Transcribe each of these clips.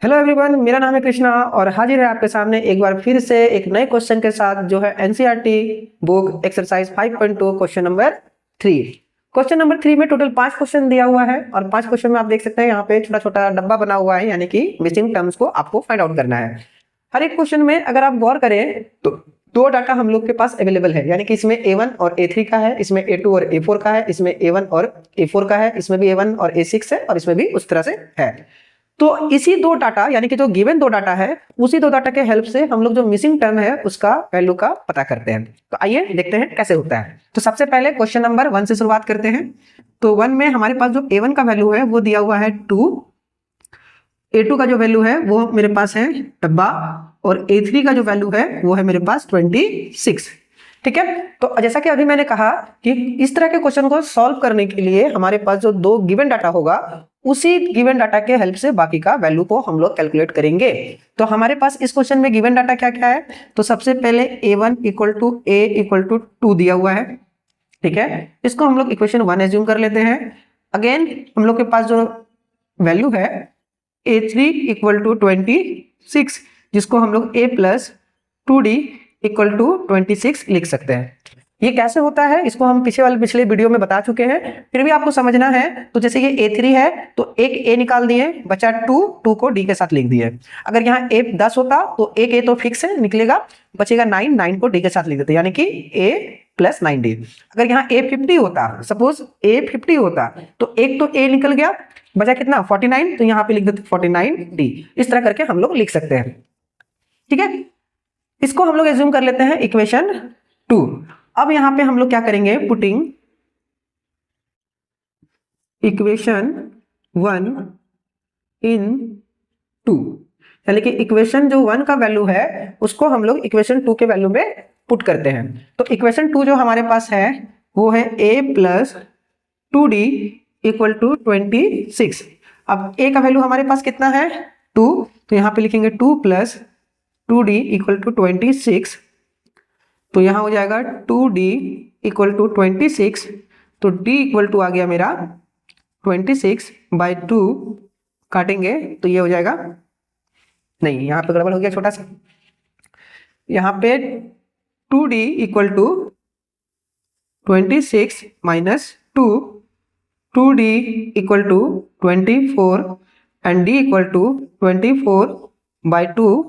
Hello everyone, मेरा नाम है कृष्णा और हाजिर है आपके सामने एक बार फिर से एक नए क्वेश्चन के साथ जो है NCERT book exercise 5.2 question number 3। Question number 3 में टोटल 5 क्वेश्चन दिया हुआ है और 5 क्वेश्चन में आप देख सकते हैं यहाँ पे छोटा छोटा डब्बा बना हुआ है, यानी कि मिसिंग टर्म्स को आपको फाइंड आउट करना है। हर एक क्वेश्चन में अगर आप गौर करें तो दो डाटा हम लोग के पास अवेलेबल है, यानी कि इसमें A1 और A3 का है, इसमें A2 और A4 का है, इसमें A1 और A4 का है, इसमें भी A1 और A6 है और इसमें भी उस तरह से है। तो इसी दो डाटा यानी कि जो गिवन दो डाटा है उसी दो डाटा के हेल्प से हम लोग जो मिसिंग टर्म है उसका वैल्यू का पता करते हैं। तो आइए देखते हैं कैसे होता है। तो सबसे पहले क्वेश्चन नंबर 1 से शुरुआत करते हैं। तो 1 में हमारे पास जो A1 का वैल्यू है वो दिया हुआ है 2, A2 का जो वैल्यू है वो मेरे पास है डब्बा और A3 का जो वैल्यू है वो है मेरे पास 26। ठीक है, तो जैसा कि अभी मैंने कहा कि इस तरह के क्वेश्चन को सॉल्व करने के लिए हमारे पास जो दो गिवन डाटा होगा उसी गिवन डाटा के हेल्प से बाकी का वैल्यू को हम लोग कैलकुलेट करेंगे। तो हमारे पास इस क्वेश्चन में गिवन डाटा क्या क्या है, तो सबसे पहले A1 equal to A equal to 2 दिया हुआ है। ठीक है, इसको हम लोग इक्वेशन 1 एज्यूम कर लेते हैं। अगेन हम लोग के पास जो वैल्यू है A3 इक्वल टू 26, जिसको हम लोग A plus 2D equal to 26 लिख सकते हैं। ये कैसे होता है इसको हम पिछले वीडियो में बता चुके हैं, फिर भी आपको समझना है। तो जैसे ये A3 है तो एक A निकाल दिए, बचा 2 को D के साथ लिख दिए। अगर यहाँ A 10 होता तो एक A तो फिक्स है निकलेगा, बचेगा 9 को D के साथ लिख देते, यानी कि A प्लस 9D। अगर यहाँ A 50 होता, सपोज A 50 होता तो एक तो A निकल गया, बचा कितना 49, तो यहाँ पे लिख देते 49D। इस तरह करके हम लोग लिख सकते हैं। ठीक है, इसको हम लोग एज्यूम कर लेते हैं इक्वेशन 2। अब यहां पे हम लोग क्या करेंगे, पुटिंग इक्वेशन 1 इन 2, यानी कि इक्वेशन जो 1 का वैल्यू है उसको हम लोग इक्वेशन 2 के वैल्यू में पुट करते हैं। तो इक्वेशन 2 जो हमारे पास है वो है A plus 2D equal to 26। अब A का वैल्यू हमारे पास कितना है 2, तो यहां पे लिखेंगे 2 प्लस 2D इक्वल टू 26। तो यहां हो जाएगा 2D इक्वल टू 26, तो D इक्वल टू आ गया मेरा 26 बाई 2, काटेंगे तो ये हो जाएगा, नहीं यहाँ पे गड़बड़ हो गया छोटा सा, यहाँ पे 2D equal to 26 minus 2, 2D equal to 24 and D equal to 24 by 2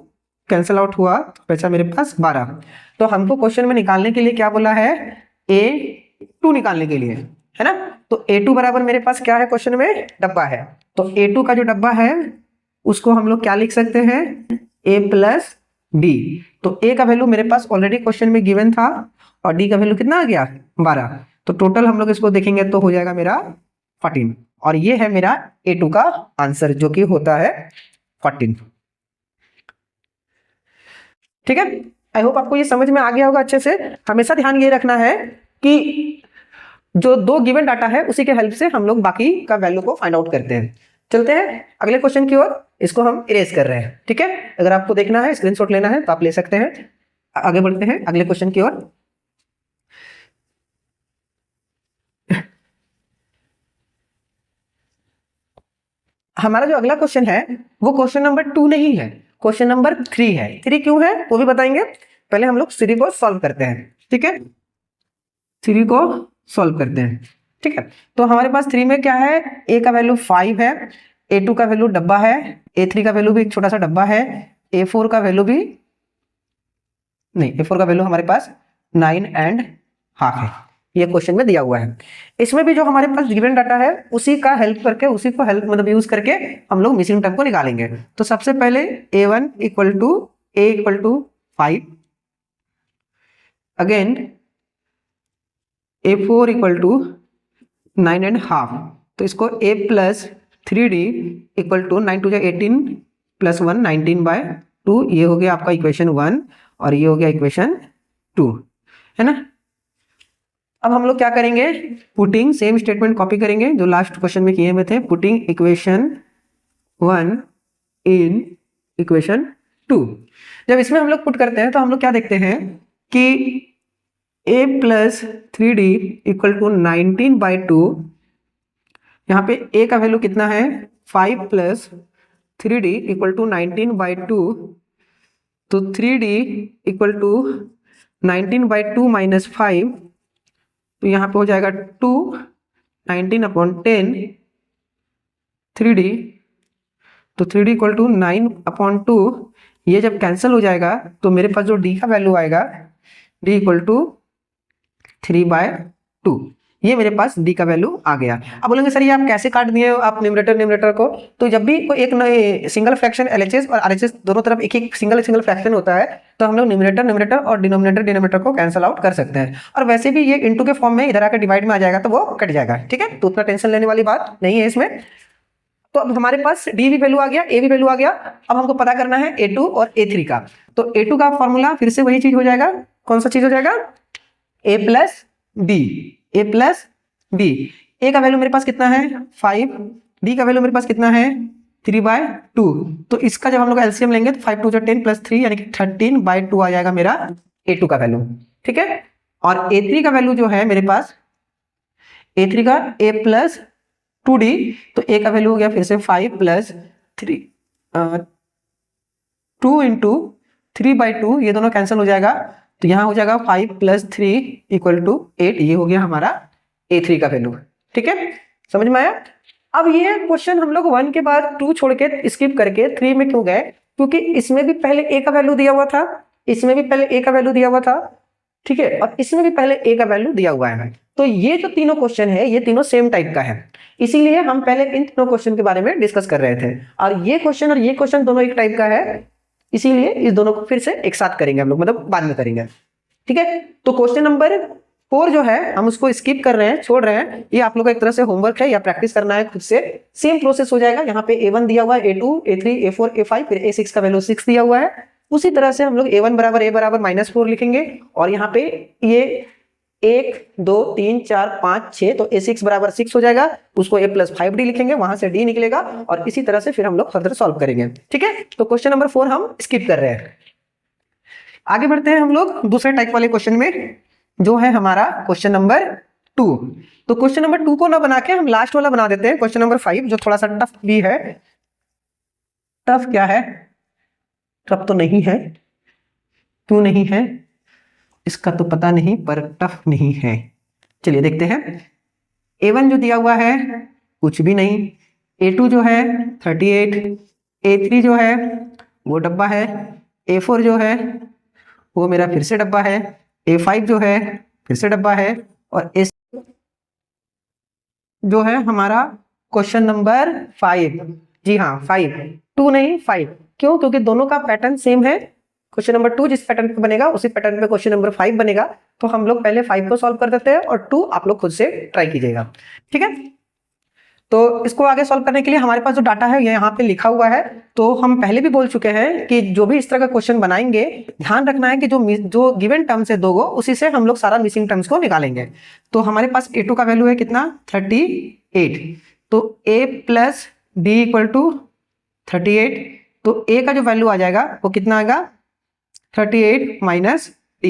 cancel out हुआ, बचा मेरे पास 12। तो हमको क्वेश्चन में निकालने के लिए क्या बोला है, A2 निकालने के लिए, है ना। तो A2 बराबर मेरे पास क्या है, क्वेश्चन में डब्बा है। तो A2 का जो डब्बा है उसको हम लोग क्या लिख सकते हैं, A प्लस D। तो A का वैल्यू मेरे पास ऑलरेडी क्वेश्चन में गिवन था और D का वैल्यू कितना आ गया 12। तो टोटल हम लोग इसको देखेंगे तो हो जाएगा मेरा 14, और ये है मेरा A2 का आंसर जो कि होता है 14। ठीक है, आई होप आपको ये समझ में आ गया होगा अच्छे से। हमेशा ध्यान ये रखना है कि जो दो गिवन डाटा है उसी के हेल्प से हम लोग बाकी का वैल्यू को फाइंड आउट करते हैं। चलते हैं अगले क्वेश्चन की ओर, इसको हम इरेज कर रहे हैं। ठीक है, अगर आपको देखना है स्क्रीनशॉट लेना है तो आप ले सकते हैं। आगे बढ़ते हैं अगले क्वेश्चन की ओर। हमारा जो अगला क्वेश्चन है वो क्वेश्चन नंबर 2 नहीं है, क्वेश्चन नंबर 3 है। 3 क्यों है वो भी बताएंगे, पहले हम लोग 3 को सॉल्व करते हैं। ठीक है, 3 को सॉल्व करते हैं। ठीक है, तो हमारे पास 3 में क्या है, A का वैल्यू 5 है, A2 का वैल्यू डब्बा है, A3 का वैल्यू भी एक छोटा सा डब्बा है, A4 का वैल्यू भी नहीं, A4 का वैल्यू हमारे पास 9.5 है। ये क्वेश्चन में दिया हुआ है। इसमें भी जो हमारे पास गिवन डाटा है उसी का हेल्प करके, उसी को हेल्प मतलब यूज करके हम लोग मिसिंग टर्म को निकालेंगे। तो सबसे पहले A1 equal to A equal to 5, again A4 equal to 9.5, तो इसको A plus 3D equal to 9 to 18 plus 1 19/2, ये हो गया आपका इक्वेशन 1 और ये हो गया इक्वेशन 2, है ना। अब हम लोग क्या करेंगे, पुटिंग सेम स्टेटमेंट कॉपी करेंगे जो लास्ट क्वेश्चन में किए हुए थे, पुटिंग इक्वेशन 1 इन इक्वेशन 2। जब इसमें हम लोग पुट करते हैं तो हम लोग क्या देखते हैं कि A plus 3D equal to 19/2, यहाँ पे A का वैल्यू कितना है 5 प्लस 3d इक्वल टू 19/2, तो 3d इक्वल टू 19/2 माइनस 5, तो यहाँ पे हो जाएगा 2, 19/10 3d, तो 3d इक्वल टू 9/2, ये जब कैंसिल हो जाएगा तो मेरे पास जो d का वैल्यू आएगा d इक्वल टू 3/2, ये मेरे पास d का वैल्यू आ गया। अब बोलेंगे सर ये आप कैसे काट दिए हो आप न्यूमरेटर को, तो जब भी कोई एक सिंगल फ्रैक्शन LHS और RHS दोनों तरफ एक एक सिंगल फ्रैक्शन होता है तो हम लोग न्यूमरेटर और डिनोमिनेटर को कैंसिल आउट कर सकते हैं। और वैसे भी ये इनटू के फॉर्म में इधर आकर डिवाइड में आ जाएगा तो वो कट जाएगा, ठीक है, तो उतना टेंशन लेने वाली बात नहीं है इसमें। तो अब हमारे पास d भी वैल्यू आ गया, a भी वैल्यू आ गया। अब हमको पता करना है a2 और a3 का, तो a2 का फॉर्मूला फिर से वही चीज हो जाएगा, कौन सा चीज हो जाएगा, a प्लस b। a का वैल्यू मेरे पास कितना है 5, d का वैल्यू मेरे पास कितना है 3/2, तो इसका जब हम लोग एलसीएम लेंगे तो 5 2 10 प्लस 3 यानी कि 13/2 आ जाएगा मेरा a2 का वैल्यू, ठीक है। और a3 का वैल्यू जो है मेरे पास, a3 का a प्लस 2d, तो a का वैल्यू हो गया फिर से 5 प्लस 3 2 इंटू 3/2, ये दोनों कैंसिल हो जाएगा, तो यहाँ हो जाएगा 5 प्लस 3 इक्वल टू 8, ये हो गया हमारा a3 का वैल्यू, ठीक है, समझ में आया। अब ये क्वेश्चन हम लोग 1 के बाद 2 छोड़ के स्किप करके 3 में क्यों गए, क्योंकि इसमें भी पहले a का वैल्यू दिया हुआ था, इसमें भी पहले a का वैल्यू दिया हुआ था, ठीक है, और इसमें भी पहले a का वैल्यू दिया हुआ है। तो ये जो तीनों क्वेश्चन है ये तीनों सेम टाइप का है, इसीलिए हम पहले इन तीनों क्वेश्चन के बारे में डिस्कस कर रहे थे। और ये क्वेश्चन दोनों एक टाइप का है, इसीलिए इस दोनों को फिर से एक साथ करेंगे हम लोग, मतलब बाद में करेंगे, ठीक है। तो क्वेश्चन नंबर 4 जो है हम उसको स्किप कर रहे हैं, छोड़ रहे हैं, ये आप लोग का एक तरह से होमवर्क है या प्रैक्टिस करना है खुद से। सेम प्रोसेस हो जाएगा, यहाँ पे a1 दिया हुआ है, a2, a3, a4, a5, फिर a6 का वैल्यू 6 दिया हुआ है। उसी तरह से हम लोग a1 बराबर a बराबर -4 लिखेंगे, और यहाँ पे ये 1 2 3 4 5 6, तो a6 बराबर 6 हो जाएगा, उसको a प्लस 5d लिखेंगे, वहां से d निकलेगा, और इसी तरह से फिर हम लोग फर्दर सॉल्व करेंगे, ठीक है। तो क्वेश्चन नंबर 4 हम स्किप कर रहे हैं, आगे बढ़ते हैं हम लोग दूसरे टाइप वाले क्वेश्चन में, जो है हमारा क्वेश्चन नंबर 2। तो क्वेश्चन नंबर 2 को ना बना के हम लास्ट वाला बना देते हैं, क्वेश्चन नंबर 5, जो थोड़ा सा टफ भी है। टफ क्या है, टफ तो नहीं है, क्यों नहीं है इसका तो पता नहीं, पर टफ नहीं है। चलिए देखते हैं। a1 जो दिया हुआ है कुछ भी नहीं, a2 जो है 38, a3 जो है वो डब्बा है, a4 जो है वो मेरा फिर से डब्बा है, a5 जो है फिर से डब्बा है, और a जो है हमारा क्वेश्चन नंबर 5, जी हाँ 5, 2 नहीं 5, क्यों, क्योंकि दोनों का पैटर्न सेम है। क्वेश्चन नंबर 2 जिस पैटर्न पे बनेगा उसी पैटर्न पे क्वेश्चन नंबर 5 बनेगा, तो हम लोग पहले 5 को सॉल्व कर देते हैं और 2 आप लोग खुद से ट्राई कीजिएगा, ठीक है। तो इसको आगे सॉल्व करने के लिए हमारे पास जो डाटा है ये यहाँ पे लिखा हुआ है। तो हम पहले भी बोल चुके हैं कि जो भी इस तरह का क्वेश्चन बनाएंगे, ध्यान रखना है कि जो गिवन टर्म्स है 2 गो, उसी से हम लोग सारा मिसिंग टर्म्स को निकालेंगे। तो हमारे पास a2 का वैल्यू है कितना 38, तो a plus d equal to 38, तो a का जो वैल्यू आ जाएगा वो कितना आएगा 38 माइनस d,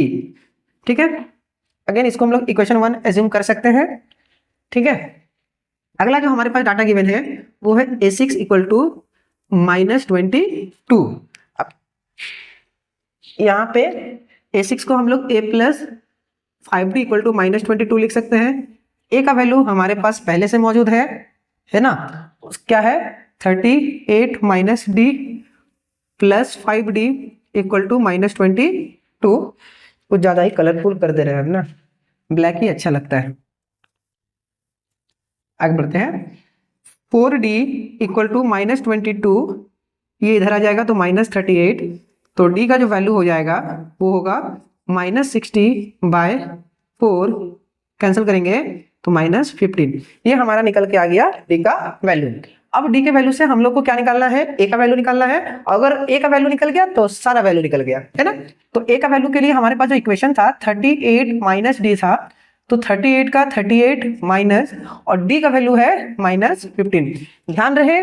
ठीक है। अगेन इसको हम लोग इक्वेशन 1 एज्यूम कर सकते हैं, ठीक है। अगला जो हमारे पास डाटा गिवन है वो है a6 इक्वल टू -22। अब यहाँ पे a6 को हम लोग a plus 5d equal to -22 लिख सकते हैं। a का वैल्यू हमारे पास पहले से मौजूद है ना, क्या है 38 minus d plus 5d equal to -22। कुछ ज्यादा ही कलरफुल कर दे रहे हैं ना, ब्लैक ही अच्छा लगता है। आगे बढ़ते हैं। 4d इक्वल टू -22, ये इधर आ जाएगा तो -38, तो d का जो वैल्यू हो जाएगा वो होगा -60/4, कैंसिल करेंगे तो -15। ये हमारा निकल के आ गया d का वैल्यू। अब d के वैल्यू से हम लोग को क्या निकालना है, a का वैल्यू निकालना है। अगर a का वैल्यू निकल गया तो सारा वैल्यू निकल गया, है ना। तो a का वैल्यू के लिए हमारे पास जो इक्वेशन था 38 माइनस d था, तो 38 का 38 माइनस, और d का वैल्यू है -15। ध्यान रहे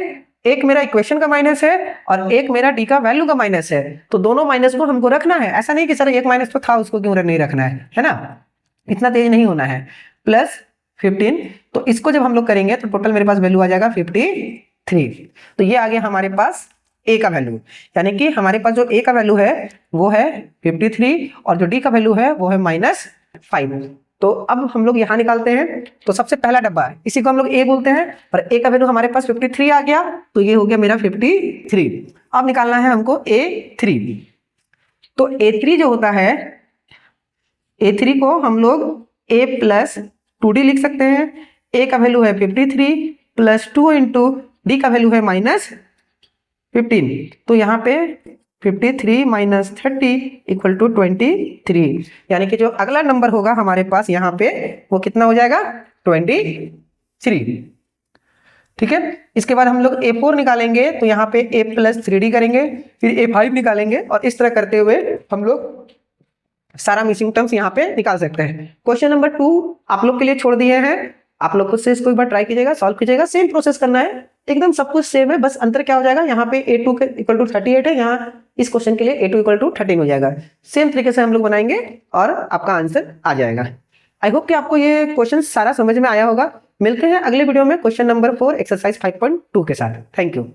एक मेरा इक्वेशन का माइनस है और एक मेरा d का वैल्यू का माइनस है, तो दोनों माइनस को हमको रखना है। ऐसा नहीं कि सर एक माइनस तो था उसको क्यों नहीं रखना है ना, इतना तेज नहीं होना है। +15, तो इसको जब हम लोग करेंगे तो टोटल मेरे पास वैल्यू आ जाएगा 53। तो ये आ गया हमारे पास ए का वैल्यू, यानी कि हमारे पास जो ए का वैल्यू है वो है 53 और जो डी का वैल्यू है वो है -5। तो अब हम लोग यहाँ निकालते हैं। तो सबसे पहला डब्बा है, इसी को हम लोग ए बोलते हैं, पर ए का वैल्यू हमारे पास 53 आ गया, तो ये हो गया मेरा 53। अब निकालना है हमको A3। तो A3 जो होता है, A3 को हम लोग A + 2D लिख सकते हैं। A का वैल्यू है 53 + 2 इंटू डी का वैल्यू है -15। तो यहाँ पे 53 - 30 = 23, यानी कि जो अगला नंबर होगा हमारे पास यहाँ पे वो कितना हो जाएगा, 23। ठीक है। इसके बाद हम लोग A4 निकालेंगे, तो यहाँ पे A + 3D करेंगे, फिर A5 निकालेंगे और इस तरह करते हुए हम लोग सारा मिसिंग टर्म्स यहाँ पे निकाल सकते हैं। क्वेश्चन नंबर 2 आप लोग के लिए छोड़ दिए हैं, आप लोग खुद से इसको एक बार ट्राई कीजिएगा, सॉल्व कीजिएगा। सेम प्रोसेस करना है, एकदम सब कुछ सेम है, बस अंतर क्या हो जाएगा, यहाँ पे A2 = 38 है, यहाँ इस क्वेश्चन के लिए A2 = 13 हो जाएगा। सेम तरीके से हम लोग बनाएंगे और आपका आंसर आ जाएगा। आई होप कि आपको ये क्वेश्चन सारा समझ में आया होगा। मिलते हैं अगले वीडियो में क्वेश्चन नंबर 4 एक्सरसाइज 5.2 के साथ। Thank you.